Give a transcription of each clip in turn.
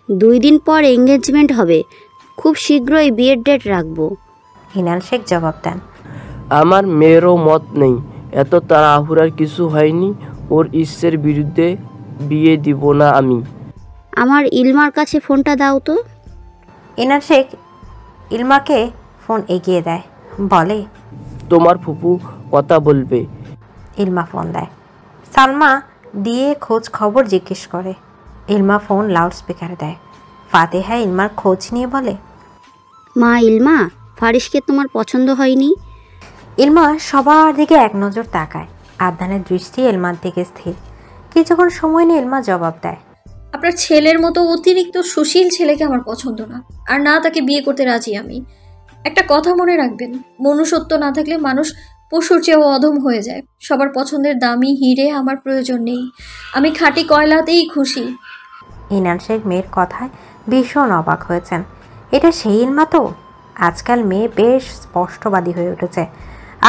2 দিন পর এঙ্গেজমেন্ট হবে, খুব শীঘ্রই বিয়ের ডেট রাখবো। ইনান শেখ জবাব দেন, আমার মেয়েরও মত নেই, এত তাড়াহুড়ার কিছু হয়নি, ওর ইচ্ছের বিরুদ্ধে বিয়ে দিব না আমি। আমার ইলমার কাছে ফোনটা দাও তো। ইনান শেখ ইলমাকে ফোন এগিয়ে দেয়, বলে, তোমার ফুপু কথা বলবে। ইলমা ফোন দেয়। সালমা দিয়ে খোঁজ খবর জিজ্ঞেস করে। ইলমা ফোন লাউড স্পিকারে দেয়। ফাতেহা ইলমার খোঁজ নিয়ে বলে, মা ইলমা, ফারিসকে তোমার পছন্দ হয়নি? ইলমা সবার দিকে এক নজর তাকায়। আদনানের দৃষ্টি ইলমার দিকে স্থির। কিছুক্ষণ সময় নিয়ে ইলমা জবাব দেয়, আপনার ছেলের মতো অতিরিক্ত সুশীল ছেলেকে আমার পছন্দ না, আর না তাকে বিয়ে করতে রাজি আমি। একটা কথা মনে রাখবেন, মনুষ্যত্ব না থাকলে মানুষ পশুর চেয়েও অধম হয়ে যায়। সবার পছন্দের দামি হিরে আমার প্রয়োজন নেই, আমি খাঁটি কয়লাতেই খুশি। ইনান শেখ মেয়ের কথায় ভীষণ অবাক হয়েছেন। এটা সেই ইলমা তো? আজকাল মেয়ে বেশ স্পষ্টবাদী হয়ে উঠেছে।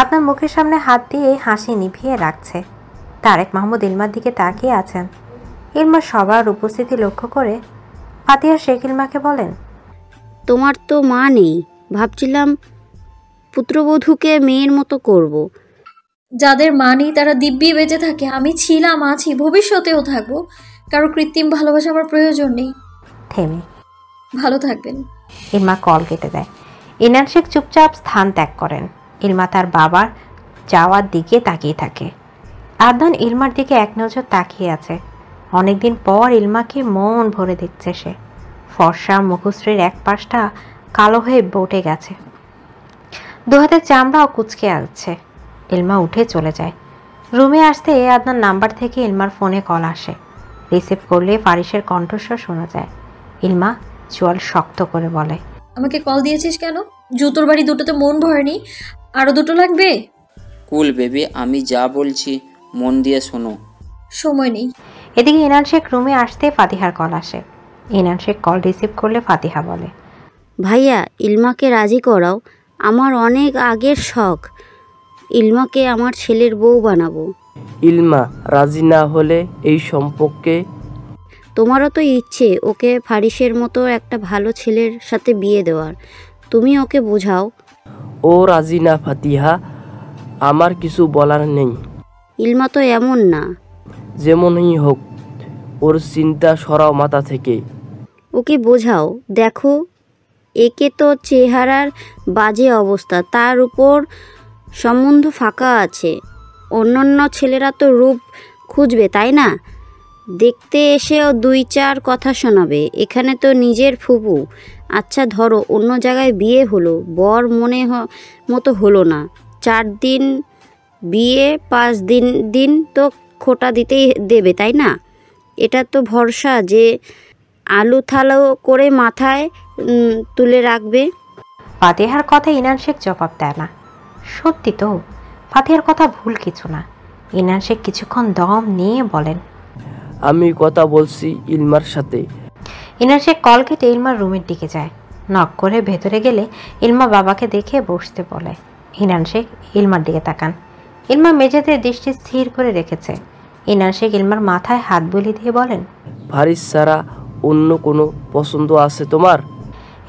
আপনার মুখের সামনে হাত দিয়ে হাসি নিভিয়ে রাখছে। তারেক মাহমুদ ইলমার দিকে তাকিয়ে আছেন। ইলমা সবার উপস্থিতি লক্ষ্য করে ফাতিহা শেখ ইলমাকে বলেন, তোমার তো মা নেই, ভাবছিলাম পুত্রবধূকে মেয়ের মতো করব। যাদের মা নেই তারা দিব্যি বেঁচে থাকে, আমি ছিলাম, আছি, ভবিষ্যতেও থাকবো। কারো কৃত্রিম ভালোবাসা আমার প্রয়োজন নেই। থেমে ভালো থাকবেন। ইলমা কল কেটে দেয়। ইনান শেখ চুপচাপ স্থান ত্যাগ করেন। ইলমা তার বাবার যাওয়ার দিকে তাকিয়ে থাকে। আদনান ইলমার দিকে এক নজর তাকিয়ে আছে। অনেকদিন পর ইলমাকে মন ভরে দেখছে সে। ফর্সা মুখশ্রীর এক পাশটা কালো হয়ে বটে গেছে, দু হাতের চামড়াও কুচকে আসছে। ইলমা উঠে চলে যায়। রুমে আসতে আদনান নাম্বার থেকে ইলমার ফোনে কল আসে। রিসিভ করলে ফারিসের কণ্ঠস্বর শোনা যায়। ইলমা চোয়াল শক্ত করে বলে, আমাকে কল দিয়েছিস কেন? জুতোর বাড়ি দুটোতে মন ভরেনি, আরো দুটো লাগবে? কুল বেবি, আমি যা বলছি মন দিয়ে শোনো। সময় নেই। এদিকে ইনান শেখ রুমে আসতে ফাতিহার কল আসে। ইনান শেখ কল রিসিভ করলে ফাতিহা বলে, ভাইয়া ইলমাকে রাজি করাও, আমার অনেক আগের শখ, ইলমাকে আমার ছেলের বউ বানাবো। ইলমা রাজি না হলে এই সম্পর্কে? তোমারও তো ইচ্ছে ওকে ফারিসের মতো একটা ভালো ছেলের সাথে বিয়ে দেওয়ার, তুমি ওকে বোঝাও। ও রাজি না ফাতিহা, আমার কিছু বলার নেই। ইলমা তো এমন না। যেমনই হোক, ওর চিন্তা সরাও মাথা থেকে। ওকে বোঝাও, দেখো একে তো চেহারার বাজে অবস্থা, তার উপর সম্বন্ধ ফাঁকা আছে। অন্যান্য ছেলেরা তো রূপ খুঁজবে, তাই না? দেখতে এসেও 2-4 কথা শোনাবে। এখানে তো নিজের ফুপু। আচ্ছা ধরো অন্য জায়গায় বিয়ে হলো, বর মতো হলো না, 4 দিন বিয়ে, 5 দিন তো খোটা দিতেই দেবে, তাই না? এটা তো ভরসা যে আলু থালো করে মাথায় তুলে রাখবে। ফাতিহার কথা ইনান শেখ জবাব দেয় না। সত্যি তো, ফাতিহার কথা ভুল কিছু না। ইনান শেখ কিছুক্ষণ দম নিয়ে বলেন, আমি কথা বলছি ইলমার সাথে। ইনান শেখ কল কেটে ইলমার রুমের দিকে যায়। নক করে ভেতরে গেলে ইলমা বাবাকে দেখে বসতে বলে। ইনান শেখ ইলমার দিকে তাকান। ইলমা মেঝেতে দৃষ্টি স্থির করে রেখেছে। ইনান শেখ ইলমার মাথায় হাত বুলিয়ে দিয়ে বলেন, ফারিস ছাড়া অন্য কোনো পছন্দ আছে তোমার?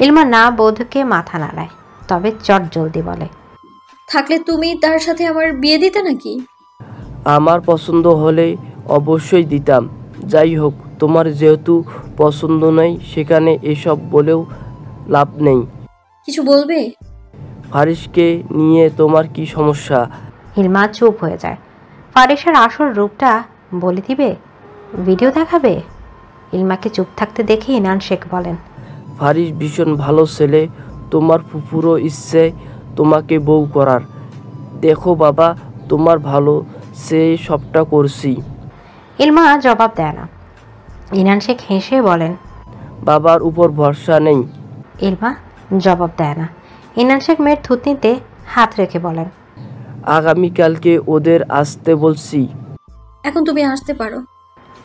ইলমা না বোধকে মাথা নাড়ায়, তবে চট জলদি বলে, থাকলে তুমি তার সাথে আমার বিয়ে দিতে নাকি? আমার পছন্দ হলে অবশ্যই দিতাম। যাই হোক, তোমার যেহেতু পছন্দ নেই, সেখানে এসব বলেও লাভ নেই। কিছু বলবে? ফারিসকে নিয়ে তোমার কি সমস্যা? ইলমা চুপ হয়ে যায়। ফারিসের আসল রূপটা বলে দিবে? ভিডিও দেখাবে? ইলমাকে চুপ থাকতে দেখে ইনান শেখ বলেন, ফারিস ভীষণ ভালো ছেলে, তোমার ফুফুরও ইচ্ছে তোমাকে বউ করার। দেখো বাবা, তোমার ভালো সে সবটা করছি। ইলমা জবাব দেয় না। ইনান শেখ হেসে বলেন, বাবার উপর ভরসা নেই। ইলমা জবাব দেয় না। ইনান শেখ মেয়ের থুতনিতে হাত রেখে বলেন, আগামীকালকে ওদের আসতে বলছি। এখন তুমি আসতে পারো।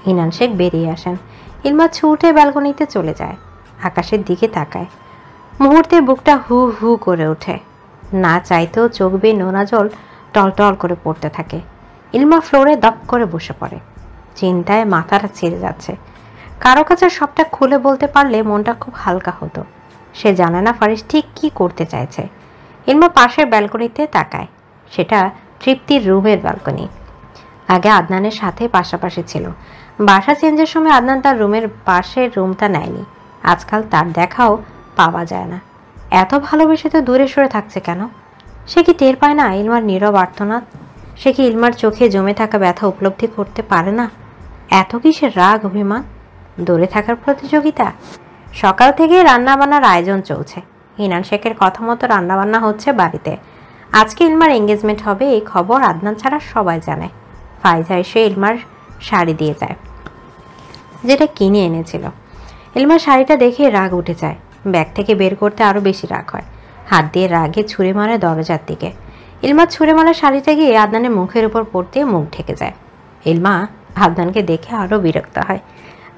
ইনান শেখ বেরিয়ে আসেন। ইলমা ছুটে ব্যালকনিতে চলে যায়। আকাশের দিকে তাকায়। মুহূর্তে বুকটা হু হু করে ওঠে। না চাইতেও চোখ বেয়ে নোনা জল টলটল করে পড়তে থাকে। ইলমা ফ্লোরে দপ করে বসে পড়ে। চিন্তায় মাথাটা ছেড়ে যাচ্ছে। কারো কাছে সবটা খুলে বলতে পারলে মনটা খুব হালকা হতো। সে জানে না ফারিস ঠিক কি করতে চাইছে। ইলমা পাশের ব্যালকনিতে তাকায়। সেটা তৃপ্তির রুমের ব্যালকনি। আগে আদনানের সাথে পাশাপাশি ছিল। বাসা চেঞ্জের সময় আদনান তার রুমের পাশের রুমটা নেয়নি। আজকাল তার দেখাও পাওয়া যায় না। এত ভালোবেসে তো দূরে সরে থাকছে কেন? সে কি টের পায় না ইলমার নীরব আর্তনাদ? সে কি ইলমার চোখে জমে থাকা ব্যথা উপলব্ধি করতে পারে না? এত কিসের রাগ, অভিমান, দূরে থাকার প্রতিযোগিতা? সকাল থেকে রান্নাবান্নার আয়োজন চলছে। ইনান শেখের কথা মতো রান্নাবান্না হচ্ছে বাড়িতে। আজকে ইলমার এঙ্গেজমেন্ট হবে এই খবর আদনান ছাড়া সবাই জানে। ফাইজা এসে ইলমার শাড়ি দিয়ে যায়, যেটা কিনে এনেছিল। ইলমার শাড়িটা দেখে রাগ উঠে যায়। ব্যাগ থেকে বের করতে আরও বেশি রাগ হয়। হাত দিয়ে রাগে ছুঁড়ে মারে দরজার দিকে। ইলমা ছুঁড়ে মারা শাড়িটা গিয়ে আদনানের মুখের উপর পড়তে মুখ ঢেকে যায়। ইলমা আদনানকে দেখে আরও বিরক্ত হয়।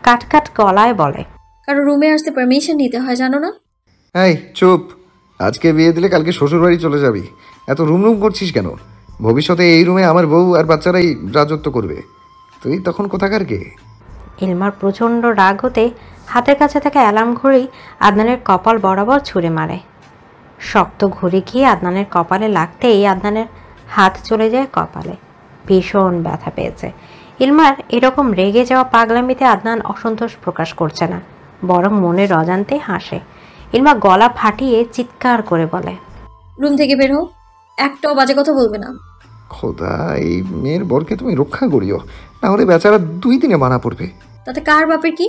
কাট কাট গলায় বলে, কারো রুমে আসতে পারমিশন নিতে হয়, জানো না? এই চুপ! আজকে বিয়ে দিলে কালকে শ্বশুর বাড়ি চলে যাবি। এত রুম রুম করছিস কেন? ভবিষ্যতে এই রুমে আমার বউ আর বাচ্চারাই রাজত্ব করবে। তুই তখন কোথাকার কে? ইলমার প্রচণ্ড রাগ হতে হাতের কাছে থাকা অ্যালার্ম ঘড়ি আদনানের কপাল বরাবর ছুঁড়ে মারে। শক্ত ঘড়ি গিয়ে আদনানের কপালে লাগতেই আদনানের হাত চলে যায় কপালে। ভীষণ ব্যথা পেয়েছে। ইলমার এরকম রেগে যাওয়া পাগলামিতে আদনান অসন্তোষ প্রকাশ করছে না, বরং মনের অজান্তে হাসে। ইলমা গলা ফাটিয়ে চিৎকার করে বলে, রুম থেকে বের হও, একটাও বাজে কথা বলবে না। খোদা, এই মেয়ের বরকে তুমি রক্ষা করিও, না হলে বেচারা 2 দিনে মারা পড়বে। তাতে কার বাপের কি?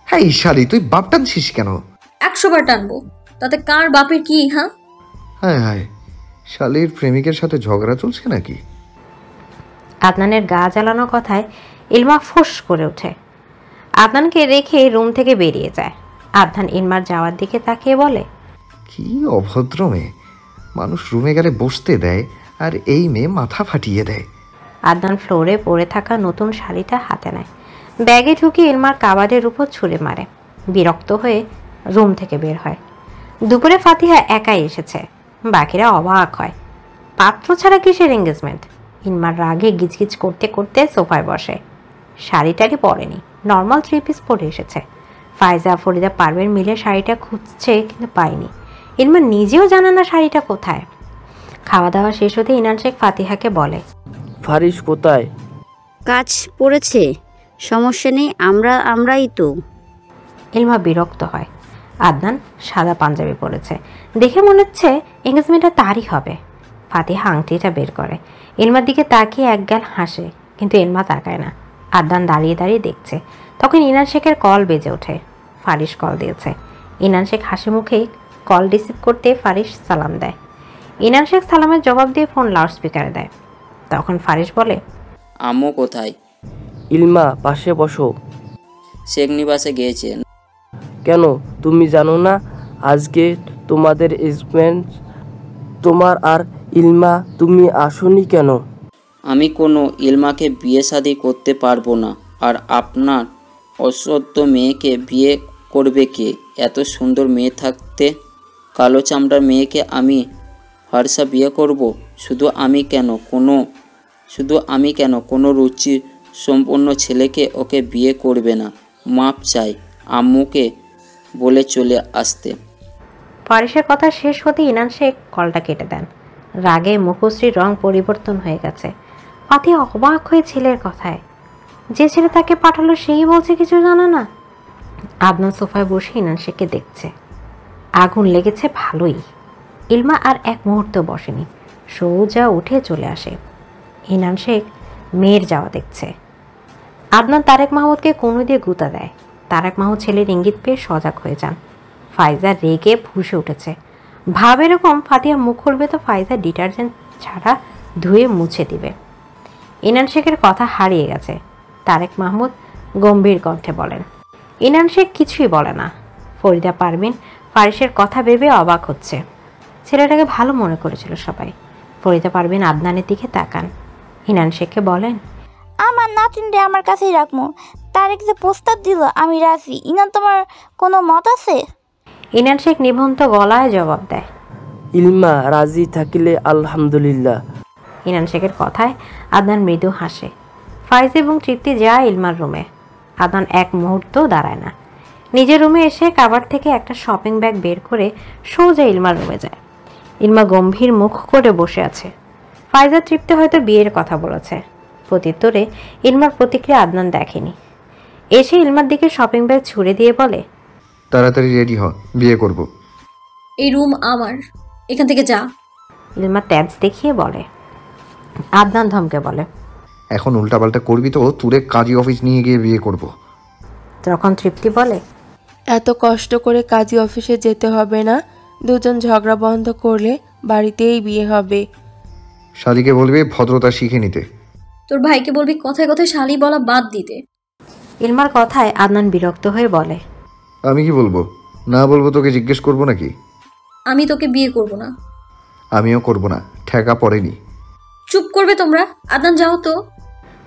হ্যাঁ শালি, তুই বাপ টানছিস কেন? 100 বার টানবো। তাতে কার বাপের কি? হ্যাঁ হ্যাঁ হ্যাঁ, শালির প্রেমিকের সাথে ঝগড়া চলছে নাকি? আদনানের গা জ্বালানো কথায় ইলমা ফুস করে ওঠে। আদনানকে রেখে রুম থেকে বেরিয়ে যায়। আদনান ইলমার যাওয়ার দিকে তাকিয়ে বলে, কি অভদ্র মেয়ে! মানুষ রুমে গেলে বসতে দেয়, আর এই মেয়ে মাথা ফাটিয়ে দেয়। আদনান ফ্লোরে পড়ে থাকা নতুন শাড়িটা হাতে নেয়, ব্যাগে ঢুকিয়ে ইলমার কাবাডের উপর ছুঁড়ে মারে। বিরক্ত হয়ে রুম থেকে বের হয়। দুপুরে ফাতিহা একাই এসেছে। বাকিরা অবাক হয়, পাত্র ছাড়া কিসের এঙ্গেজমেন্ট? ইলমার রাগে গিজগিজ করতে করতে সোফায় বসে। শাড়িটারই পরেনি, নর্মাল 3 পিস পরে এসেছে। ফাইজা ফরিদা পারভেন মিলে শাড়িটা খুঁজছে, কিন্তু পায়নি। ইলমা নিজেও জানে না শাড়িটা কোথায়। খাওয়া দাওয়া শেষ হতে ইনান শেখ ফাতিহাকে বলে, ফারিস কোথায়? কাজ পড়েছে, সমস্যা নেই, আমরাই তো। ইলমা বিরক্ত হয়। আদনান সাদা পাঞ্জাবি পরেছে, দেখে মনে হচ্ছে এঙ্গেজমেন্টটা তারই হবে। ফাতিহা আংটিটা বের করে, ইলমার দিকে তাকিয়ে একগাল হাসে, কিন্তু ইলমা তাকায় না। আদনান দাঁড়িয়ে দাঁড়িয়ে দেখছে। তখন ইনান শেখের কল বেজে ওঠে। ফারিস কল দিয়েছে। ইনান শেখ হাসি মুখেই কল রিসিভ করতে ফারিস সালাম দেয়। ইনান শেখ সালামের জবাব দিয়ে ফোন লাউডস্পিকারে দেয়। তখন ফারিস বলে, আম্মু কোথায়? ইলমা পাশে বসো। শেখ নিবাসে গিয়েছেন। কেন, তুমি জানো না আজকে তোমাদের এঙ্গেজমেন্ট? তোমার আর ইলমা, তুমি আসোনি কেন? আমি কোনো ইলমাকে বিয়ে শাদি করতে পারবো না। আর আপনার অসত্য মেয়েকে বিয়ে করবে কে? এত সুন্দর মেয়ে থাকতে কালো চামড়ার মেয়েকে আমি হর্ষা বিয়ে করব? শুধু আমি কেন কোনো রুচি সম্পন্ন ছেলেকে ওকে বিয়ে করবে না? মাপ চাই, আম্মুকে বলে চলে আসতে। ফারিসের কথা শেষ হতে ইনান শেখ কলটা কেটে দেন। রাগে মুখশ্রীর রং পরিবর্তন হয়ে গেছে। ফাতিহা অবাক হয়ে ছেলের কথায়। যে ছেলে তাকে পাঠালো সেই বলছে কিছু জানে না। আদনান সোফায় বসে ইনান শেখকে দেখছে। আগুন লেগেছে ভালোই। ইলমা আর এক মুহূর্ত বসেনি, সোজা উঠে চলে আসে। ইনান শেখ মেয়ের যাওয়া দেখছে। আদনান তারেক মাহমুদকে কোনো দিয়ে গুঁতা দেয়। তারেক মাহমুদ ছেলের ইঙ্গিত পেয়ে সজাগ হয়ে যান। ফাইজা রেগে ফুঁসে উঠেছে। ভাব এরকম ফাতিহা মুখ খুলবে তো ফাইজা ডিটারজেন্ট ছাড়া ধুয়ে মুছে দিবে। ইনান শেখের কথা হারিয়ে গেছে। তারেক মাহমুদ গম্ভীর কণ্ঠে বলেন। ইনান শেখ কিছুই বলে না। ফরিদা পারভিন ফারিসের কথা ভেবে অবাক হচ্ছে। ছেলেটাকে ভালো মনে করেছিল সবাই। ফরিদা পারভিন আদনানের দিকে তাকান। ইনান শেখকে বলেন, আমার নাতিনরে আমার কাছেই রাখবো। তারেক যে প্রস্তাব দিল আমি রাজি। ইনান, তোমার কোনো মত আছে? ইনান শেখ নিভন্ত গলায় জবাব দেয়, ইলমা রাজি থাকিলে আলহামদুলিল্লাহ। ইনান শেখের কথায় আদনান মৃদু হাসে। ফাইজ এবং তৃপ্তি যায় ইলমার রুমে। আদনান এক মুহূর্তও দাঁড়ায় না। নিজের রুমে এসে কাবার থেকে একটা শপিং ব্যাগ বের করে সোজা ইলমার রুমে যায়। ইলমা গম্ভীর মুখ করে বসে আছে। ফাইজা তৃপ্তি হয়তো বিয়ের কথা বলেছে। প্রত্যুত্তরে ইলমার প্রতিক্রিয়া আদনান দেখেনি। এসে ইলমার দিকে শপিং ব্যাগ ছুঁড়ে দিয়ে বলে, তাড়াতাড়ি রেডি হ, বিয়ে করব। এই রুম আমার, এখান থেকে যা। ইলমা তেজ দেখিয়ে বলে। আদনান ধমকে বলে, এখন উল্টাপাল্টা করবি তো তুরে কাজী অফিস নিয়ে গিয়ে বিয়ে করব। তখন তৃপ্তি বলে, এত কষ্ট করে কাজী অফিসে যেতে হবে না, দুজন ঝগড়া বন্ধ করলে বাড়িতেই বিয়ে হবে। শালিকে বলবি ভদ্রতা শিখে নিতে। তোর ভাইকে বলবি কথায় কথায় শালি বলা বাদ দিতে। ইলমার কথায় আদনান বিরক্ত হয়ে বলে, আমি কি বলবো? না বলবো তোকে জিজ্ঞেস করবো নাকি? আমি তোকে বিয়ে করব না। আমিও করব না, ঠেকা পড়েনি। চুপ করবে তোমরা? আদনান যাও তো।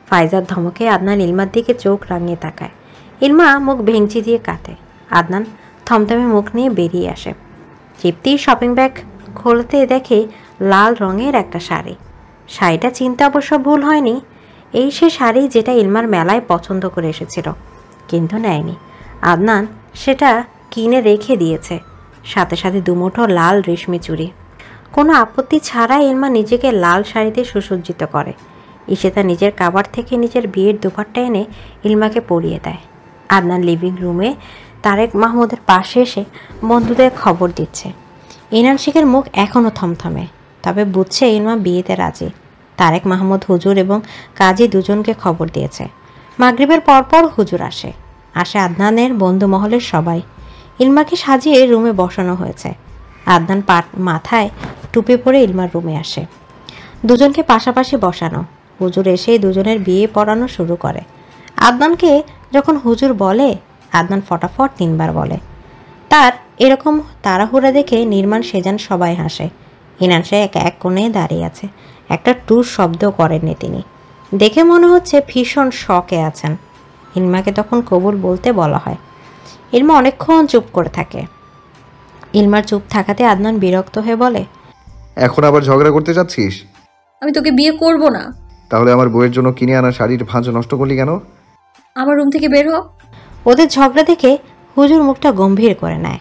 ফাইজার ধমকে আদনান ইলমার দিকে চোখ রাঙিয়ে তাকায়। ইলমা মুখ ভেঙচি দিয়ে কাটে। আদনান থমথমে মুখ নিয়ে বেরিয়ে আসে। তৃপ্তির শপিং ব্যাগ খুলতে দেখে লাল রঙের একটা শাড়ি। শাড়িটা চিন্তা অবশ্য ভুল হয়নি। এই সে শাড়ি যেটা ইলমার মেলায় পছন্দ করে এসেছিল, কিন্তু নেয়নি। আদনান সেটা কিনে রেখে দিয়েছে, সাথে সাথে দুমুঠো লাল রেশমি চুড়ি। কোনো আপত্তি ছাড়াই ইলমা নিজেকে লাল শাড়িতে সুসজ্জিত করে। ঈশিতা নিজের কাবার থেকে নিজের বিয়ের দুপাট্টা এনে ইলমাকে পরিয়ে দেয়। আদনান লিভিং রুমে তারেক মাহমুদের পাশে এসে বন্ধুদের খবর দিচ্ছে। ইনান শেখের মুখ এখনও থমথমে, তবে বুঝছে ইলমা বিয়েতে রাজি। তারেক মাহমুদ হুজুর এবং কাজী দুজনকে খবর দিয়েছে। মাগরিবের পরপর হুজুর আসে আদনানের বন্ধু মহলের সবাই। ইলমাকে সাজিয়ে রুমে বসানো হয়েছে। আদনান মাথায় টুপি পরে ইলমার রুমে আসে। দুজনকে পাশাপাশি বসানো। হুজুর এসেই দুজনের বিয়ে পড়ানো শুরু করে। আদনানকে যখন হুজুর বলে, আদনান ফটাফট 3 বার বলে। তার এরকম তাড়াহুড়া দেখে নির্মাণ সেজান সবাই হাসে। ইনান শেখ এক কোণে দাঁড়িয়ে আছে, একটা টুর শব্দ করেননি তিনি। দেখে মনে হচ্ছে ভীষণ শকে আছেন। ইলমাকে তখন কবুল বলতে বলা হয়। ইলমা অনেকক্ষণ চুপ করে থাকে। ইলমার চুপ থাকাতে আদনান বিরক্ত হয়ে বলে, এখন আবার ঝগড়া করতে যাচ্ছিস? আমি তোকে বিয়ে করব না। তাহলে আমার বউয়ের জন্য কিনে আনা শাড়ির ভাঁজ নষ্ট করলি কেন? আমার রুম থেকে বের হ। ওদের ঝগড়া দেখে হুজুর মুখটা গম্ভীর করে নেয়।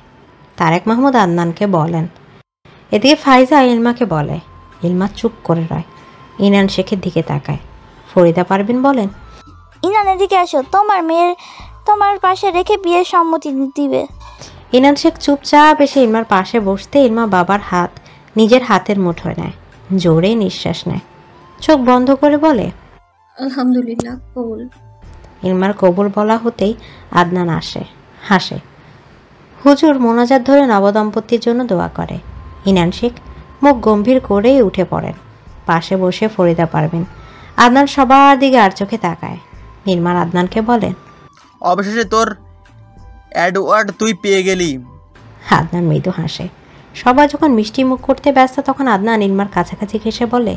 তারেক মাহমুদ আদনানকে বলেন। এদিকে ফাইজা ইলমাকে বলে। ইলমা চুপ করে রয়। ইনান শেখের দিকে তাকায়। ফরিদা পারভিন বলেন, ইনান এদিকে আসো, তোমার মেয়ের তোমার পাশে রেখে বিয়ের সম্মতি দিবে। ইনান শেখ চুপচাপ এসে ইলমার পাশে বসতে ইলমা বাবার হাত নিজের হাতের মুঠোয় নেয়, জোরে নিঃশ্বাস নেয়, চোখ বন্ধ করে বলে, আলহামদুলিল্লাহ, কবুল। ইলমার কবুল বলা হতেই আদনান হাসে। হুজুর মোনাজাত ধরে নবদম্পতির জন্য দোয়া করে। ইনান শেখ মুখ গম্ভীর করেই উঠে পড়েন। পাশে বসে ফরিদা পারভিন। আদনান সবার দিকে আর চোখে তাকায়। নির্মাণ আদনানকে বলেন, অবশেষে তোর অ্যাডওয়ার্ড তুই পেয়ে গেলি। আদনান মৃদু হাসে। সবাই যখন মিষ্টি মুখ করতে ব্যস্ত, তখন আদনান নির্মার কাছাকাছি ঘেসে বলে,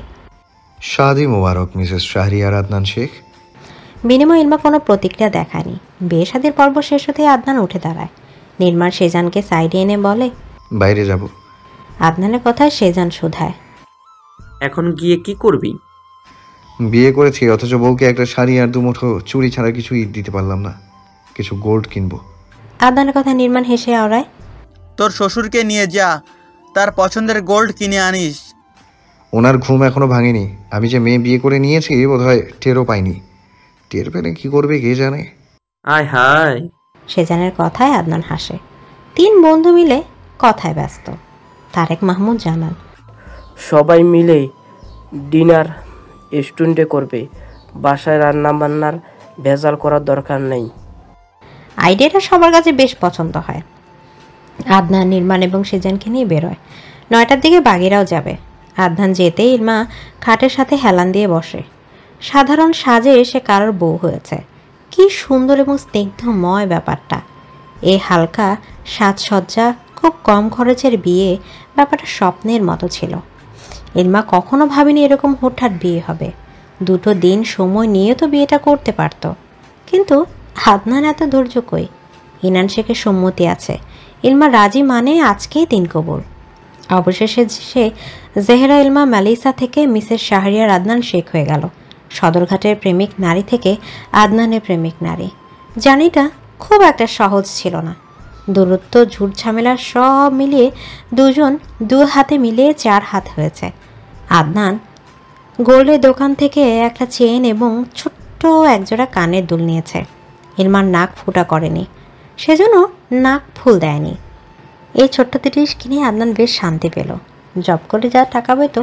শাদি মোবারক মিসেস শাহরিয়ার আদনান শেখ। বিনিময় ইলমা কোনো প্রতিক্রিয়া দেখায়নি। বিয়ে শাদির পর্ব শেষ হতেই আদনান উঠে দাঁড়ায়। নির্মাণ সেজানকে সাইডে এনে বলে, বাইরে যাব। আদনানের কথায় সেজান শুধায়, এখন গিয়ে কি করবি? বিয়ে করেছি, অথচ বউকে একটা শাড়ি আর দুমুঠো চুড়ি ছাড়া কিছুই দিতে পারলাম না। কিছু গোল্ড কিনবো। আদনানের কথা নির্মাণ হেসে আওড়ায়, তোর শ্বশুরকে নিয়ে যা, তার পছন্দের গোল্ড কিনে আনিস। ওনার ঘুম এখনো ভাঙেনি। আমি যে মেয়ে বিয়ে করে নিয়েছি বোধহয় টেরও পাইনি। টের পেলে কি করবে কে জানে। আয় হায়। সেজানের কথায় আদনান হাসে। 3 বন্ধু মিলে কথায় ব্যস্ত। তারেক মাহমুদ জানান, সবাই মিলে ডিনার রেস্টুরেন্টে করবে। বাসায় রান্না বান্নার ভেজাল করার দরকার নেই। আইডিয়াটা সবার কাছে বেশ পছন্দ হয়। আদনান, নির্মাণ এবং সেজানকে নিয়ে বেরোয়। 9টার দিকে বাগিরাও যাবে। আদনান যেতেই ইলমা খাটের সাথে হেলান দিয়ে বসে। সাধারণ সাজে সে কারোর বউ হয়েছে। কি সুন্দর এবং স্নিগ্ধময় ব্যাপারটা। এই হালকা সাজসজ্জা, খুব কম খরচের বিয়ে, ব্যাপারটা স্বপ্নের মতো ছিল। ইলমা কখনো ভাবেনি এরকম হঠাৎ বিয়ে হবে। 2 দিন সময় নিয়ে তো বিয়েটা করতে পারত, কিন্তু আদনান এত ধৈর্য কই। ইনান শেখের সম্মতি আছে। ইলমা রাজি মানে আজকেই 3 কবুল। অবশেষে সে জেহরা ইলমা মালিসা থেকে মিসেস শাহরিয়ার আদনান শেখ হয়ে গেল। সদরঘাটের প্রেমিক নারী থেকে আদনানের প্রেমিক নারী। জার্নিটা খুব একটা সহজ ছিল না। দূরত্ব, ঝুট ঝামেলা সব মিলিয়ে দুজন দু হাতে মিলিয়ে 4 হাত হয়েছে। আদনান গোল্ডের দোকান থেকে একটা চেন এবং ছোট্ট একজোড়া কানের দুল নিয়েছে। ইলমার নাক ফুটা করেনি, সেজন্য নাক ফুল দেয়নি। এই ছোট্ট জিনিস কিনে আদনান বেশ শান্তি পেল। জব করে যা টাকা পেত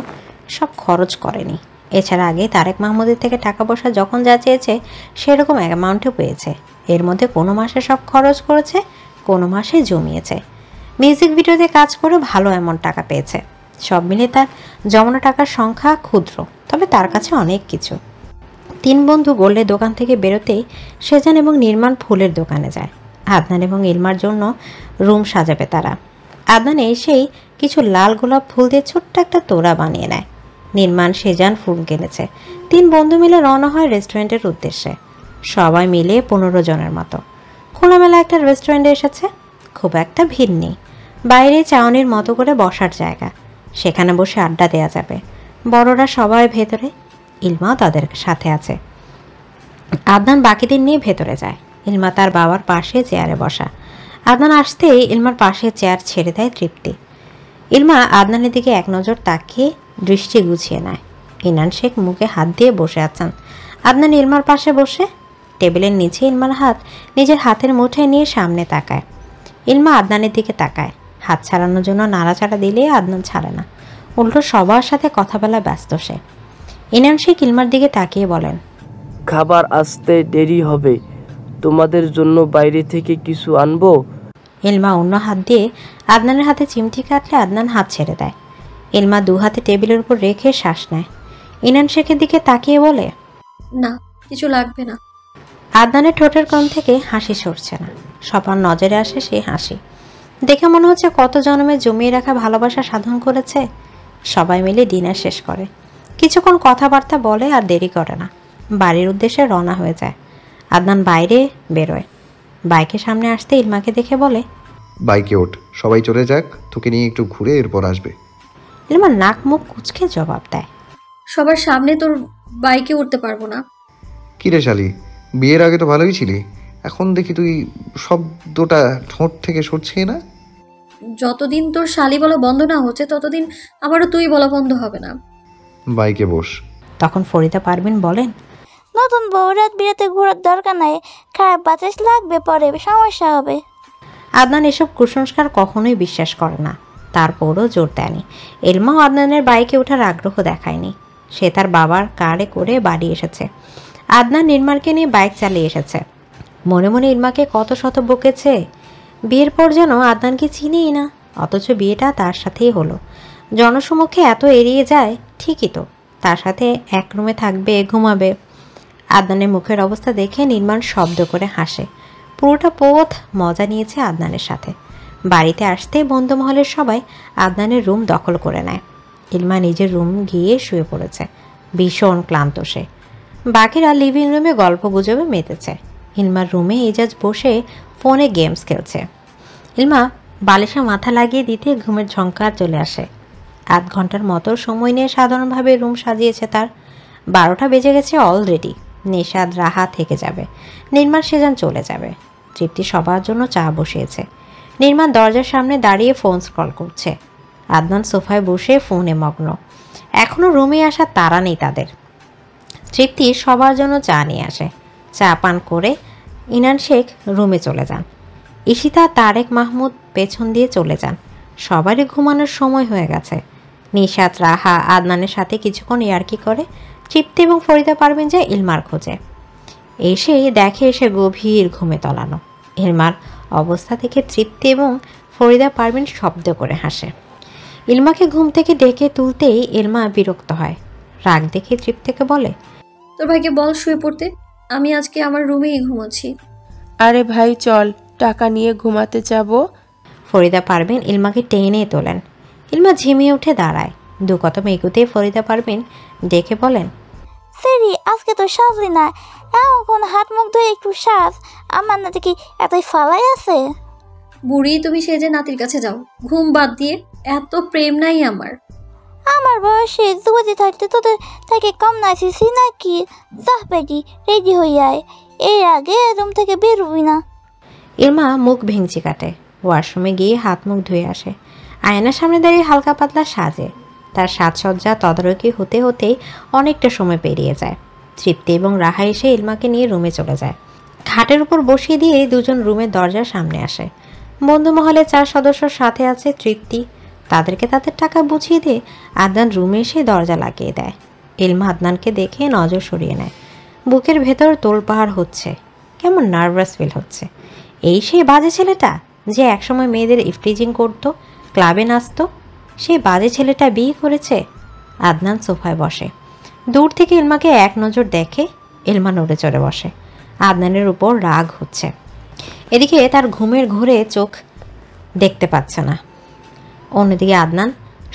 সব খরচ করেনি। এছাড়া আগে তারেক মাহমুদের থেকে টাকা পয়সা যখন যা চেয়েছে সেরকম অ্যামাউন্টও পেয়েছে। এর মধ্যে কোনো মাসে সব খরচ করেছে, কোনো মাসে জমিয়েছে। মিউজিক ভিডিওতে কাজ করে ভালো অ্যামাউন্ট টাকা পেয়েছে। সব মিলে তার জমানো টাকার সংখ্যা ক্ষুদ্র, তবে তার কাছে অনেক কিছু। 3 বন্ধু গোল্ডের দোকান থেকে বেরোতেই সেজান এবং নির্মাণ ফুলের দোকানে যায়। আদনান এবং ইলমার জন্য রুম সাজাবে তারা। আদনান এসেই কিছু লাল গোলাপ ফুল দিয়ে ছোট্ট একটা তোড়া বানিয়ে নেয়। নির্মাণ, সেজান ফুল কিনেছে। 3 বন্ধু মিলে রওনা হয় রেস্টুরেন্টের উদ্দেশ্যে। সবাই মিলে 15 জনের মতো। খোলামেলা একটা রেস্টুরেন্টে এসেছে, খুব একটা ভিড় নেই। বাইরে চাউনির মতো করে বসার জায়গা, সেখানে বসে আড্ডা দেওয়া যাবে। বড়রা সবাই ভেতরে, ইলমাও তাদের সাথে আছে। আদনান বাকিদের নিয়ে ভেতরে যায়। ইলমা তার বাবার পাশে চেয়ারে বসা। আদনান আসতেই ইলমার পাশে চেয়ার ছেড়ে দেয় তৃপ্তি। ইলমা আদনানের দিকে এক নজর তাকিয়ে দৃষ্টি গুছিয়ে নেয়। ইনান শেখ মুখে হাত দিয়ে বসে আছেন। আদনান ইলমার পাশে বসে টেবিলের নিচে ইলমার হাত নিজের হাতের মুঠোয় নিয়ে সামনে তাকায়। ইলমা আদনানের দিকে তাকায়। হাত ছাড়ানোর জন্য নাড়াচাড়া দিলে আদনান ছাড়ে না, উল্টো সবার সাথে কথা বলা ব্যস্ত সে। ইনান শেখ ইলমার দিকে তাকিয়ে বলেন, খাবার আসতে দেরি হবে, তোমাদের জন্য বাইরে থেকে কিছু আনবো? ইলমা অন্য হাত দিয়ে আদনানের হাতে চিমটি কাটলে আদনান হাত ছেড়ে দেয়। ইলমা 2 হাতে টেবিলের উপর রেখে শ্বাস নেয়। ইনান শেখের দিকে তাকিয়ে বলে, না, কিছু লাগবে না। আদনানের ঠোঁটের কোণ থেকে হাসি সরছে না। সবার নজরে আসে সেই হাসি দেখে মনে হচ্ছে কত জন্মে জমিয়ে রাখা ভালোবাসা সাধন করেছে। সবাই মিলে ডিনার শেষ করে কিছুক্ষণ কথাবার্তা বলে আর দেরি করে না, বাড়ির উদ্দেশ্যে রওনা হয়ে যায়। আদনান বাইরে বেরোয়। বাইকের সামনে আসতে ইলমাকে দেখে বলে, বাইকে ওঠ, সবাই চলে যাক, তোকে নিয়ে একটু ঘুরে এরপর আসবে। ইলমা নাক মুখ কুচকে জবাব দেয়, সবার সামনে তোর বাইকে উঠতে পারবো না। কিরে শালি, বিয়ের আগে তো ভালোই ছিলি, এখন দেখি তুই শব্দটা ঠোঁট থেকে সরছে না। যতদিন তোর শালি বলা বন্ধ না হচ্ছে ততদিন আমারও তুই বলা বন্ধ হবে না। বাইকে বস। তখন ফরিদা পারভিন বলেন, নতুন বউ রাত বিরাতে ঘোরার দরকার নাই, খারাপ বাতাস লাগবে, পরে সমস্যা হবে। আদনান এসব কুসংস্কার কখনোই বিশ্বাস করে না, তারপরও জোর দেয়নি। ইলমাও আদনানের বাইকে ওঠার আগ্রহ দেখায়নি। সে তার বাবার কারে করে বাড়ি এসেছে। আদনান নির্মাণকে নিয়ে বাইক চালিয়ে এসেছে। মনে মনে ইলমাকে কত শত বকেছে। বিয়ের পর যেন আদনানকে চিনেই না, অথচ বিয়েটা তার সাথেই হলো। জনসমক্ষে এত এড়িয়ে যায়, ঠিকই তো, তার সাথে এক রুমে থাকবে, ঘুমাবে। আদনানের মুখের অবস্থা দেখে নির্মাণ শব্দ করে হাসে। পুরোটা পথ মজা নিয়েছে আদনানের সাথে। বাড়িতে আসতে বন্ধুমহলের সবাই আদনানের রুম দখল করে নেয়। ইলমা নিজের রুম গিয়ে শুয়ে পড়েছে, ভীষণ ক্লান্ত সে। বাকিরা লিভিং রুমে গল্প গুজবে মেতেছে। ইলমার রুমে এজাজ বসে ফোনে গেমস খেলছে। ইলমা বালিশে মাথা লাগিয়ে দিতে ঘুমের ঝঙ্কার চলে আসে। 8 ঘন্টার মতো সময় নিয়ে সাধারণভাবে রুম সাজিয়েছে তার। 12টা বেজে গেছে অলরেডি। নিশাদ, রাহা থেকে যাবে, নির্মাণ, সেজান চলে যাবে। তৃপ্তি সবার জন্য চা বসিয়েছে। নির্মাণ দরজার সামনে দাঁড়িয়ে ফোন স্ক্রল করছে। আদনান সোফায় বসে ফোনে মগ্ন। এখনও রুমে আসার তাড়া নেই তাদের। তৃপ্তি সবার জন্য চা নিয়ে আসে। চা পান করে ইনান শেখ রুমে চলে যান। ঈশিতা, তারেক মাহমুদ পেছন দিয়ে চলে যান। সবারই ঘুমানোর সময় হয়ে গেছে। নিশাত, রাহা আদনানের সাথে কিছুক্ষণ ইয়ার্কি করে তৃপ্তি এবং ফরিদা পারভিন যায় ইলমার খোঁজে। এসে দেখে এসে গভীর ঘুমে তলানো। ইলমার অবস্থা থেকে তৃপ্তি এবং ফরিদা পারভিন শব্দ করে হাসে। ইলমাকে ঘুম থেকে ডেকে তুলতেই ইলমা বিরক্ত হয়। রাগ দেখে তৃপ্তিকে বলে, তোর ভাইকে বল শুয়ে পড়তে, আমি আজকে আমার রুমেই ঘুমাচ্ছি। আরে ভাই চল, টাকা নিয়ে ঘুমাতে যাব। ফরিদা পারভিন ইলমাকে টেনে তোলেন। ইলমা ঝিমিয়ে উঠে দাঁড়ায়। 2 কদম এগুতে ফরিদা পারভিন ডেকে বলেন, সেরি আজকে তো সাজলি না, এখন হাত মুখ ধুয়ে একটু সাজ, আমার না দেখি এতই ফালাই আছে। বুড়ি, তুমি সেজে নাতির কাছে যাও, ঘুম বাদ দিয়ে। এত প্রেম নাই আমার। আমার বয়সে যুবতী থাকতে তোদের থেকে কম নাচিছি নাকি? যাহ বেটি, রেডি হয়ে আয়। এর আগে রুম থেকে বেরোবি না। ইলমা মুখ ভেঙচি কাটে, ওয়াশরুমে গিয়ে হাত মুখ ধুয়ে আসে। আয়নার সামনে দাঁড়িয়ে হালকা পাতলা সাজে। তার সাজসজ্জা তদারকি হতে হতেই অনেকটা সময় পেরিয়ে যায়। তৃপ্তি এবং রাহা এসে ইলমাকে নিয়ে রুমে চলে যায়। খাটের উপর বসিয়ে দিয়ে দুজন রুমের দরজার সামনে আসে। বন্ধু মহলে 4 সদস্যর সাথে আছে তৃপ্তি। তাদেরকে তাদের টাকা বুঝিয়ে দিয়ে আদনান রুমে এসে দরজা লাগিয়ে দেয়। ইলমা আদনানকে দেখে নজর সরিয়ে নেয়। বুকের ভেতর তোলপাহাড় হচ্ছে, কেমন নার্ভাস ফিল হচ্ছে। এই সেই বাজে ছেলেটা যে একসময় মেয়েদের ইফটিজিং করত, ক্লাবে নাচত, সেই বাজে ছেলেটা বিয়ে করেছে। আদনান সোফায় বসে, দূর থেকে ইলমাকে এক নজর দেখে। ইলমা নড়ে চড়ে বসে। আদনানের উপর রাগ হচ্ছে। এদিকে তার ঘুমের ঘোরে চোখ দেখতে পাচ্ছে না। অন্যদিকে আদনান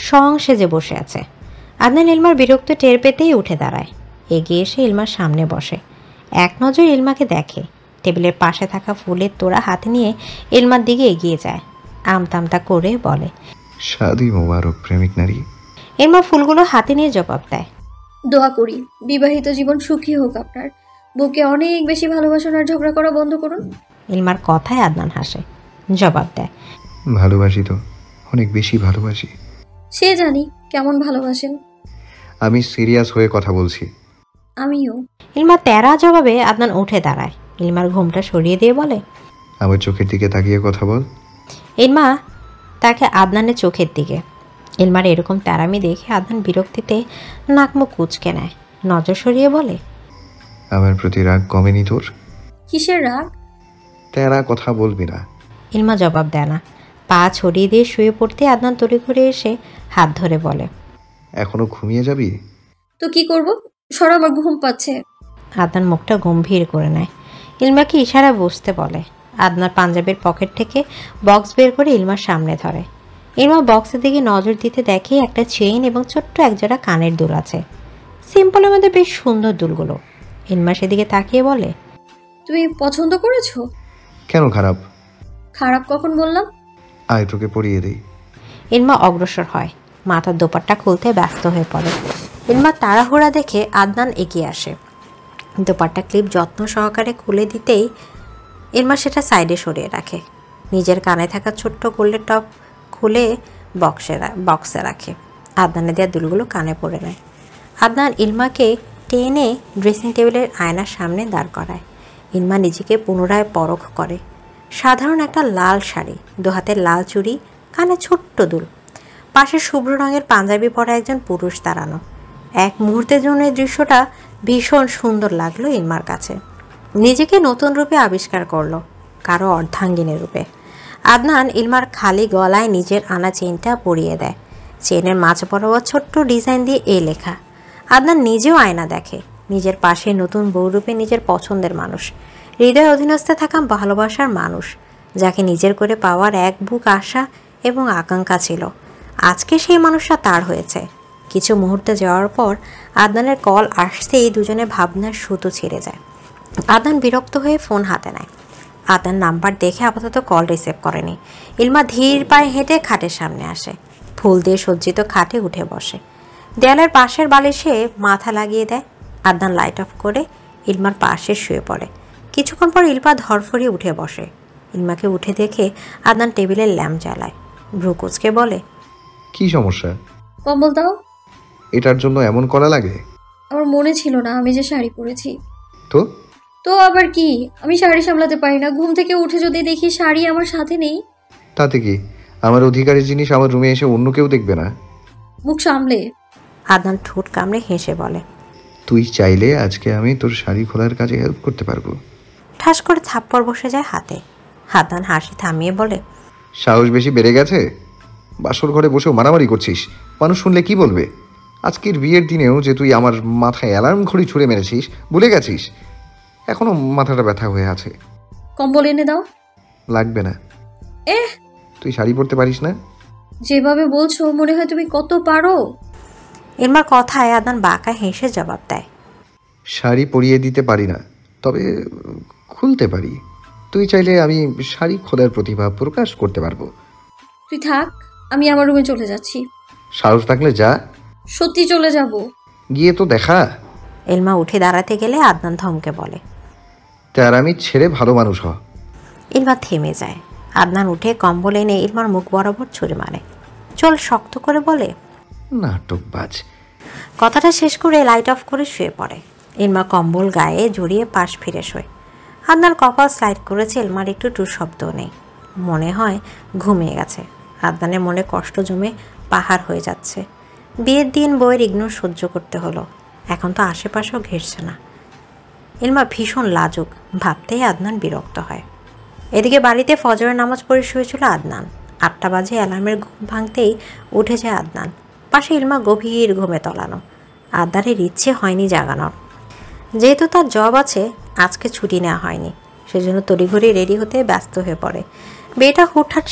সং সেজে বসে আছে। আদনান ইলমার বিরক্ত টের পেতেই উঠে দাঁড়ায়, এগিয়ে এসে ইলমার সামনে বসে। এক নজর ইলমাকে দেখে। টেবিলের পাশে থাকা ফুলের তোড়া হাতে নিয়ে ইলমার দিকে এগিয়ে যায়। আমতামতা করে বলে, শাদি মোবারক প্রেমিক নারী। ইলমা ফুলগুলো হাতে নিয়ে জবাব দেয়, দোয়া করি বিবাহিত জীবন সুখী হোক আপনার। বুকে অনেক বেশি ভালোবাসুন আর ঝগড়া করা বন্ধ করুন। ইলমার কথায় আদনান হাসে, জবাব দেয়, ভালোবাসি তো, অনেক বেশি ভালোবাসি। সে জানি কেমন ভালোবাসেন। আমি সিরিয়াস হয়ে কথা বলছি। আমিও। ইলমা তেরা জবাবে আদনান উঠে দাঁড়ায়। ইলমার ঘুমটা সরিয়ে দিয়ে বলে, আমার চোখের দিকে তাকিয়ে কথা বল। ইলমা তাকে আদনানের চোখের দিকে। ইলমার এরকম তেরামি দেখে আদনান বিরক্তিতে নাক মুখ কুঁচকে নেয়। নজর সরিয়ে বলে, আমার প্রতি রাগ কমেনি তোর? কিসের রাগ? তেরা কথা বলবি না। ইলমা জবাব দেয় না। পা ছড়িয়ে দিয়ে শুয়ে পড়তে আদনান তড়ি করে এসে হাত ধরে বলে, এখনো ঘুমিয়ে যাবি? তো কি করব, সর, আমার ঘুম পাচ্ছে। আদনান মুখটা গম্ভীর করে নেয়। ইলমাকে ইশারা বসতে বলে। আদনান পাঞ্জাবের পকেট থেকে বক্স বের করে ইলমার সামনে ধরে। ইলমা বক্সের দিকে নজর দিতে দেখে একটা চেইন এবং ছোট্ট একজোড়া কানের দুল আছে। সিম্পলের মধ্যে বেশ সুন্দর দুলগুলো। ইলমা সেদিকে তাকিয়ে বলে, তুমি পছন্দ করেছো? কেন খারাপ? খারাপ কখন বললাম? আয় তোকে পরিয়ে দেই। ইলমা অগ্রসর হয়, মাথার দোপাট্টা খুলতে ব্যস্ত হয়ে পড়ে। ইলমা তাড়াহুড়া দেখে আদনান এগিয়ে আসে। দোপাট্টা ক্লিপ যত্ন সহকারে খুলে দিতেই ইলমা সেটা সাইডে সরিয়ে রাখে। নিজের কানে থাকা ছোট্ট গোল্ডের টপ খুলে বক্সে রাখে। আদনানের দেওয়া দুলগুলো কানে পড়ে নেয়। আদনান ইলমাকে টেনে ড্রেসিং টেবিলের আয়নার সামনে দাঁড় করায়। ইলমা নিজেকে পুনরায় পরখ করে। সাধারণ একটা লাল শাড়ি, 2 হাতের লাল চুড়ি, কানে ছোট্ট দুল, পাশে শুভ্র রঙের পাঞ্জাবি পরা একজন পুরুষ দাঁড়ানো। এক মুহূর্তের জন্য এই দৃশ্যটা ভীষণ সুন্দর লাগলো ইলমার কাছে। নিজেকে নতুন রূপে আবিষ্কার করলো, কারো অর্ধাঙ্গিনী রূপে। আদনান ইলমার খালি গলায় নিজের আনা চেইনটা পরিয়ে দেয়। চেইনের মাঝ বরাবর ছোট্ট ডিজাইন দিয়ে এ লেখা। আদনান নিজেও আয়না দেখে, নিজের পাশে নতুন বউরূপে নিজের পছন্দের মানুষ, হৃদয় অধীনস্থে থাকা ভালোবাসার মানুষ, যাকে নিজের করে পাওয়ার এক বুক আশা এবং আকাঙ্ক্ষা ছিল। আজকে সেই মানুষটা তার হয়েছে। কিছু মুহূর্তে যাওয়ার পর আদনানের কল আসতেই দুজনে ভাবনার সুতো ছিঁড়ে যায়। আদনান বিরক্ত হয়ে ফোন হাতে নেয়। আদনান নাম্বার দেখে আপাতত কল রিসিভ করেনি। ইলমা ধীর পায়ে হেঁটে খাটের সামনে আসে। ফুল দিয়ে সজ্জিত খাটে উঠে বসে। দেয়ালের পাশের বালিশে মাথা লাগিয়ে দেয়। আদনান লাইট অফ করে ইলমার পাশে শুয়ে পড়ে। কিছুক্ষণ পর ইলমা ধরফরিয়ে উঠে বসে। ইলমাকে উঠে দেখে আদনান টেবিলের ল্যাম্প জ্বালায়। ভ্রু কুঁচকে বলে, কি সমস্যা? কম্বল দাও। এটার জন্য এমন করা লাগে? আমার মনে ছিল না আমি যে শাড়ি পরেছি। তো তো আবার কি, আমি শাড়ি সামলাতে পারি না। ঘুম থেকে উঠে যদি দেখি শাড়ি আমার সাথে নেই, তাতে কি? আমার অধিকারের জিনিস আমার রুমে এসে অন্য কেউ দেখবে না? মুখ সামলে। আদনান ঠোঁট কামড়ে হেসে বলে, তুই চাইলে আজকে আমি তোর শাড়ি খোলার কাজে হেল্প করতে পারবো। ঠাস করে থাপ্পড় বসে যায় হাতে। আদনান হাসি থামিয়ে বলে, সাহস বেশি বেড়ে গেছে? বাসর ঘরে বসেও মারামারি করছিস, মানুষ শুনলে কি বলবে? আজকের বিয়ের দিনেও যে তুই আমার মাথায় অ্যালার্ম ঘড়ি ছুঁড়ে মেরেছিস, ভুলে গেছিস? এখনো মাথাটা ব্যথা হয়ে আছে। কম্বল এনে দাও। লাগবে না। তুই শাড়ি পরতে পারিস না? যেভাবে বলছো মনে হয় তুমি কত পারো। ইলমার কথায় আদনান বাঁকা হেসে জবাব দেয়, শাড়ি পরিয়ে দিতে পারি না, তবে খুলতে পারি। তুই চাইলে আমি শাড়ি খোলার প্রতিভা প্রকাশ করতে পারবো। তুই থাক, আমি আমার রুমে চলে যাচ্ছি। সাহস থাকলে যা। সত্যি চলে যাব। গিয়ে তো দেখা। ইলমা উঠে দাঁড়াতে গেলে আদনান ধমকে বলে, তার আমি ছেড়ে ভালো মানুষ হ। ইলমা থেমে যায়। আদনান উঠে কম্বল এনে ইলমার মুখ বরাবর ছুঁড়ে মারে। চোল শক্ত করে বলে, নাটকবাজ। কথাটা শেষ করে লাইট অফ করে শুয়ে পড়ে। ইলমা কম্বল গায়ে জড়িয়ে পাশ ফিরে শোয়। আদনান কপাল স্লাইড করেছে, ইলমার একটু টু শব্দও নেই। মনে হয় ঘুমিয়ে গেছে। আদনানের মনে কষ্ট জমে পাহাড় হয়ে যাচ্ছে। বিয়ের দিন বইয়ের ইগনোর সহ্য করতে হলো, এখন তো আশেপাশেও ঘেরছে না। ইলমা ভীষণ লাজুক, ভাবতেই আদনান বিরক্ত হয়। এদিকে বাড়িতে ফজরের নামাজ পড়ে শুয়েছিল আদনান। 8টা বাজে অ্যালার্মের ঘুম ভাঙতেই উঠে যায় আদনান। পাশে ইলমা গভীর ঘুমে তলানো। আদনানের ইচ্ছে হয়নি জাগানোর। যেহেতু তার জব আছে, আজকে ছুটি নেওয়া হয়নি, সেজন্য তড়িঘড়ি রেডি হতে ব্যস্ত হয়ে পড়ে। বিয়েটা হুটহাট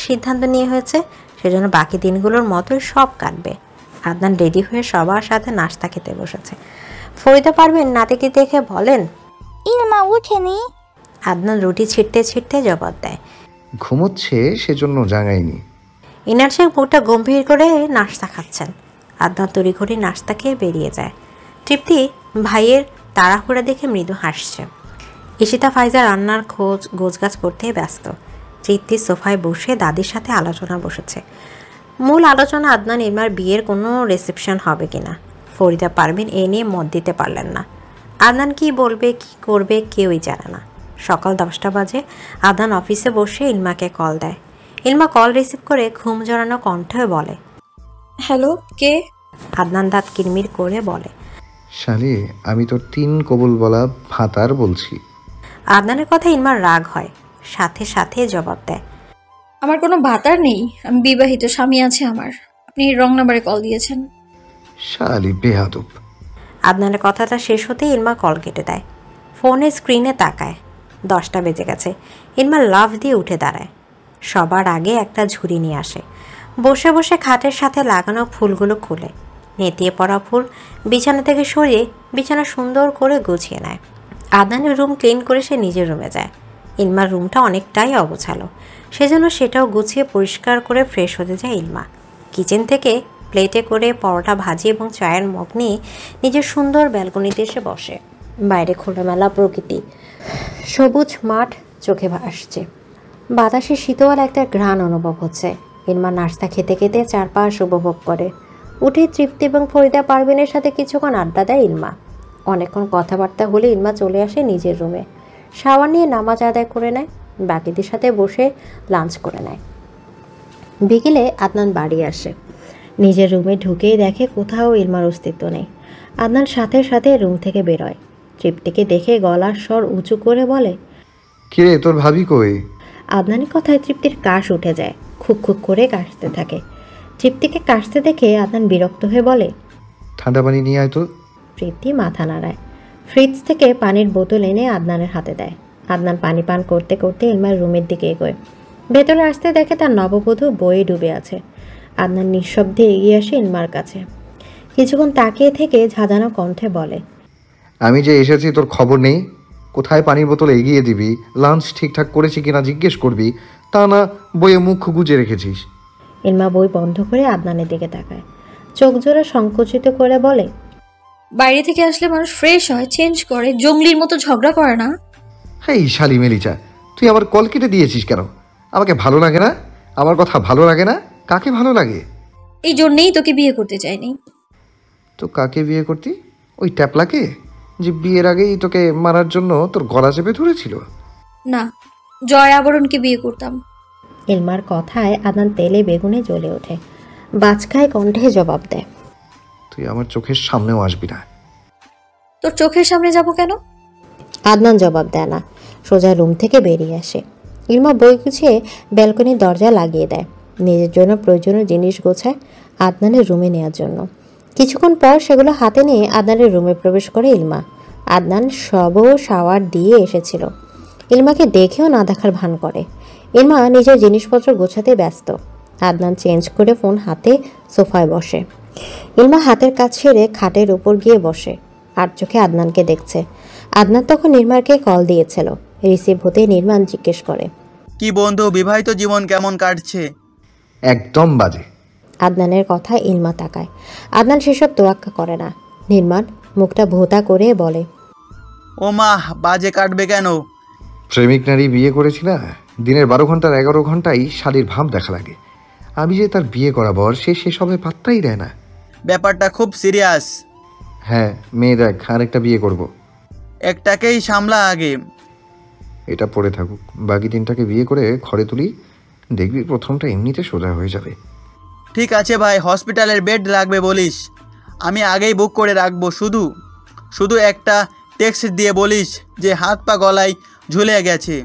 সিদ্ধান্ত নিয়ে হয়েছে, সেজন্য বাকি দিনগুলোর মতোই সব কাটবে। আদনান রেডি হয়ে সবার সাথে নাস্তা খেতে বসেছে। ফরিদা পারবেন নাতিকে দেখে বলেন, ইলমা উঠেনি? আদনান রুটি ছিটতে ছিটতে জবাব দেয়, ঘুমোচ্ছে, সেজন্য জাগাইনি। ইনার শেখ মুখটা গম্ভীর করে নাস্তা খাচ্ছেন। আদনান তড়িঘড়ি নাস্তা খেয়ে বেরিয়ে যায়। তৃপ্তি ভাইয়ের তাড়াহুড়া দেখে মৃদু হাসছে। ঈশিতা ফাইজা রান্নার গোছগাছ করতে ব্যস্ত। তৃপ্তি সোফায় বসে দাদির সাথে আলোচনা বসেছে। মূল আলোচনা আদনান ইলমার বিয়ের কোনো রিসেপশন হবে কিনা। ফরিদা পারভিন এ নিয়ে মত দিতে পারলেন না। আদনান কি বলবে কি করবে কেউই জানে না। সকাল 10টা বাজে আদনান অফিসে বসে ইলমাকে কল দেয়। ইলমা কল রিসিভ করে ঘুম জড়ানো কণ্ঠে বলে, হ্যালো, কে? আদনান দাঁত কিরমির করে বলে, শালি, আমি তোর 3 কবুল বলা ভাতার বলছি। আদনানের কথা ইলমার রাগ হয়, সাথে সাথে জবাব দেয়, আমার কোনো ভাতার নেই, আমি বিবাহিত, স্বামী আছে আমার। আপনি রং নাম্বারে কল দিয়েছেন। শালি বেয়াদব। আদনানের কথাটা শেষ হতেই ইলমা কল কেটে দেয়। ফোনের স্ক্রিনে তাকায়। 10টা বেজে গেছে। ইলমা লাফ দিয়ে উঠে দাঁড়ায়। সবার আগে একটা ঝুড়ি নিয়ে আসে। বসে বসে খাটের সাথে লাগানো ফুলগুলো খুলে নেতিয়ে পড়া ফুল বিছানা থেকে সরিয়ে বিছানা সুন্দর করে গুছিয়ে নেয়। আদনানের রুম ক্লিন করে সে নিজের রুমে যায়। ইলমার রুমটা অনেকটাই অগোছালো, সেজন্য সেটাও গুছিয়ে পরিষ্কার করে ফ্রেশ হতে যায় ইলমা। কিচেন থেকে প্লেটে করে পরোটা ভাজি এবং চায়ের মগ নিয়ে নিজের সুন্দর ব্যালকনিতে এসে বসে। বাইরে খোলামেলা প্রকৃতি, সবুজ মাঠ চোখে ভাসছে। বাতাসে শীতল একটা ঘ্রাণ অনুভব হচ্ছে। ইলমা নাস্তা খেতে খেতে চারপাশ উপভোগ করে। উঠে তৃপ্তি এবং ফরিদা পারভিনের সাথে কিছুক্ষণ আড্ডা দেয় ইলমা। অনেকক্ষণ কথাবার্তা হলে ইলমা চলে আসে নিজের রুমে। শাওয়ার নিয়ে নামাজ আদায় করে নেয়, বাকিদের সাথে বসে লাঞ্চ করে নেয়। বিকেলে আদনান বাড়ি আসে। নিজের রুমে ঢুকেই দেখে কোথাও ইলমার অস্তিত্ব নেই। আদনান সাথে সাথে রুম থেকে বেরোয়। তৃপ্তিকে দেখে গলার স্বর উঁচু করে বলে, কিরে, তোর ভাবি কই? আদনানের কথায় তৃপ্তির কাশ উঠে যায়। খুক খুক করে কাশতে থাকে। তৃপ্তিকে কাশতে দেখে আদনান বিরক্ত হয়ে বলে, ঠান্ডা পানি নিয়ে আয় তো। তৃপ্তি মাথা নাড়ায়। ফ্রিজ থেকে পানির বোতল এনে আদনানের হাতে দেয়। আদনান পানি পান করতে করতে ইলমার রুমের দিকে এগোয়। ভেতরে আসতে দেখে তার নববধূ বইয়ে ডুবে আছে। আদনান নিঃশব্দে এগিয়ে আসে ইলমার কাছে। কিছুক্ষণ তাকিয়ে থেকে ঝাঁঝানো কণ্ঠে বলে, আমি যে এসেছি তোর খবর নেই? কোথায় পানির বোতল এগিয়ে দিবি, লাঞ্চ ঠিকঠাক করেছি কিনা জিজ্ঞেস করবি, তা না বইয়ে মুখ গুজে রেখেছিস। ইলমা বই বন্ধ করে আদনানের দিকে তাকায়। চোখ জোড়া সংকুচিত করে বলে, বাইরে থেকে আসলে মানুষ ফ্রেশ হয়, চেঞ্জ করে, জঙ্গলির মতো ঝগড়া করে না। হেই শালি মেলিচা, তুই আমার কল কেটে দিয়েছিস কেন? আমাকে ভালো লাগে না? আমার কথা ভালো লাগে না? কাকে ভালো লাগে? এই জন্যেই তোকে বিয়ে করতে চাইনি। তো কাকে বিয়ে করতি? ওই ট্যাপলাকে, যে বিয়ের আগেই তোকে মারার জন্য তোর গলা চেপে ধরেছিল? না, জয় আবরণকে বিয়ে করতাম। ইলমার কথায় আদনান তেলে বেগুনে জ্বলে ওঠে। বাজখায় কণ্ঠে জবাব দেয়, তুই আমার চোখের সামনেও আসবি না। তোর চোখের সামনে যাব কেন? আদনান জবাব দেয় না, সোজা রুম থেকে বেরিয়ে আসে। ইলমা বই গুছিয়ে ব্যালকনির দরজা লাগিয়ে দেয়। নিজের জন্য প্রয়োজনীয় জিনিস গোছায় আদনানের রুমে নেওয়ার জন্য। কিছুক্ষণ পর সেগুলো হাতে নিয়ে আদনানের রুমে প্রবেশ করে ইলমা। আদনান শাওয়ার দিয়ে এসেছিল। ইলমাকে দেখেও না দেখার ভান করে। ইলমা নিজের জিনিসপত্র গোছাতে ব্যস্ত। আদনান চেঞ্জ করে ফোন হাতে সোফায় বসে। ইলমা হাতের কাজ ছেড়ে খাটের উপর গিয়ে বসে। আর চোখে আদনানকে দেখছে। আদনান তখন নির্মাণকে কল দিয়েছিল। রিসিভ হতে নির্মাণ জিজ্ঞেস করে, কি বন্ধু, বিবাহিত জীবন কেমন কাটছে? একদম বাজে। আদনানের কথা ইলমা তাকায়। আদনান সেসব তোয়াক্কা করে না। নির্মাণ মুখটা ভোঁতা করে বলে, ও মা, বাজে কাটবে কেন? প্রেমিক নারী বিয়ে করেছি না, দিনের 12 ঘন্টার 11 ঘন্টাই শালীর ভাব দেখা লাগে। আমি যে তার বিয়ে করাবর, সে সেসবে পাত্তাই দেয় না। ব্যাপারটা খুব সিরিয়াস। হ্যাঁ, মেয়ে দেখ, আরেকটা বিয়ে করব। একটাকেই সামলা আগে। এটা পড়ে থাকুক, বাকি 3টাকে বিয়ে করে ঘরে তুলি, দেখবি প্রথমটা এমনিতে সোজা হয়ে যাবে। ঠিক আছে ভাই, হসপিটালের বেড লাগবে বলিস, আমি আগেই বুক করে রাখবো। শুধু একটা টেক্সট দিয়ে বলিস যে হাত পা গলায় ঝুলে গেছে।